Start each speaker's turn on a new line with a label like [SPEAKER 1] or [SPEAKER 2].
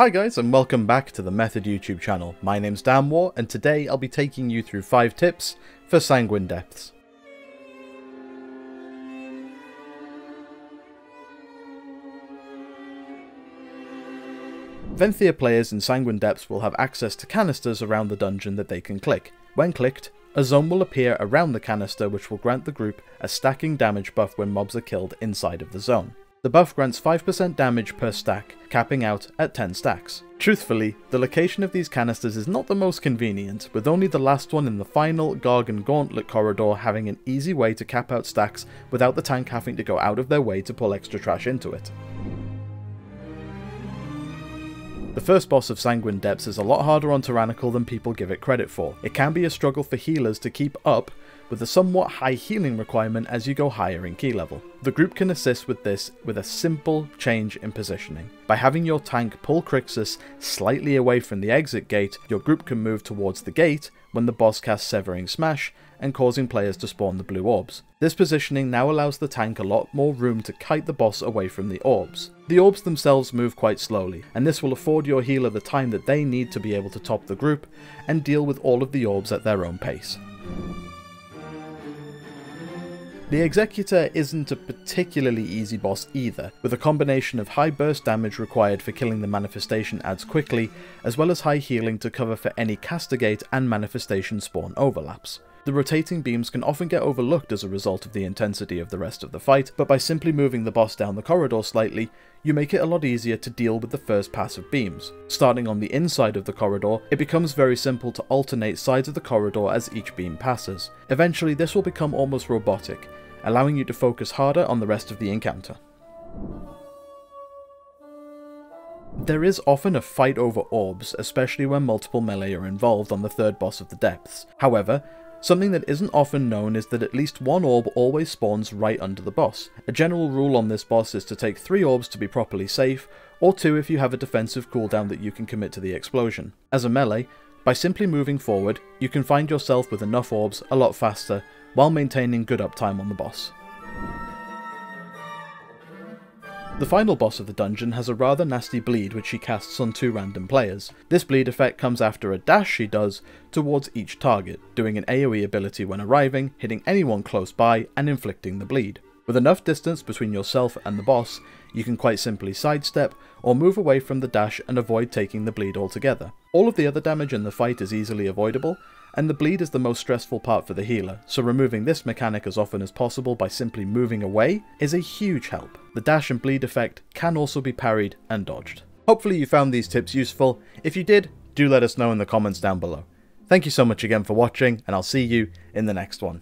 [SPEAKER 1] Hi guys and welcome back to the Method YouTube channel. My name's Dan War and today I'll be taking you through 5 tips for Sanguine depths. Venthyr players in Sanguine depths will have access to canisters around the dungeon that they can click. When clicked, a zone will appear around the canister which will grant the group a stacking damage buff when mobs are killed inside of the zone. The buff grants 5% damage per stack, capping out at 10 stacks. Truthfully, the location of these canisters is not the most convenient, with only the last one in the final Gargan Gauntlet corridor having an easy way to cap out stacks without the tank having to go out of their way to pull extra trash into it. The first boss of Sanguine depths is a lot harder on Tyrannical than people give it credit for. It can be a struggle for healers to keep up with a somewhat high healing requirement as you go higher in key level. The group can assist with this with a simple change in positioning. By having your tank pull Crixus slightly away from the exit gate, your group can move towards the gate when the boss casts Severing Smash and causing players to spawn the blue orbs. This positioning now allows the tank a lot more room to kite the boss away from the orbs. The orbs themselves move quite slowly, and this will afford your healer the time that they need to be able to top the group and deal with all of the orbs at their own pace. The Executor isn't a particularly easy boss either, with a combination of high burst damage required for killing the manifestation adds quickly, as well as high healing to cover for any castigate and manifestation spawn overlaps. The rotating beams can often get overlooked as a result of the intensity of the rest of the fight, but by simply moving the boss down the corridor slightly, you make it a lot easier to deal with the first pass of beams. Starting on the inside of the corridor, it becomes very simple to alternate sides of the corridor as each beam passes. Eventually this will become almost robotic, allowing you to focus harder on the rest of the encounter. There is often a fight over orbs, especially when multiple melee are involved on the third boss of the depths. However, something that isn't often known is that at least one orb always spawns right under the boss. A general rule on this boss is to take 3 orbs to be properly safe, or 2 if you have a defensive cooldown that you can commit to the explosion. As a melee, by simply moving forward, you can find yourself with enough orbs a lot faster, while maintaining good uptime on the boss. The final boss of the dungeon has a rather nasty bleed which she casts on 2 random players. This bleed effect comes after a dash she does towards each target, doing an AoE ability when arriving, hitting anyone close by and inflicting the bleed. With enough distance between yourself and the boss, you can quite simply sidestep or move away from the dash and avoid taking the bleed altogether. All of the other damage in the fight is easily avoidable, and the bleed is the most stressful part for the healer, so removing this mechanic as often as possible by simply moving away is a huge help. The dash and bleed effect can also be parried and dodged. Hopefully you found these tips useful. If you did, do let us know in the comments down below. Thank you so much again for watching, and I'll see you in the next one.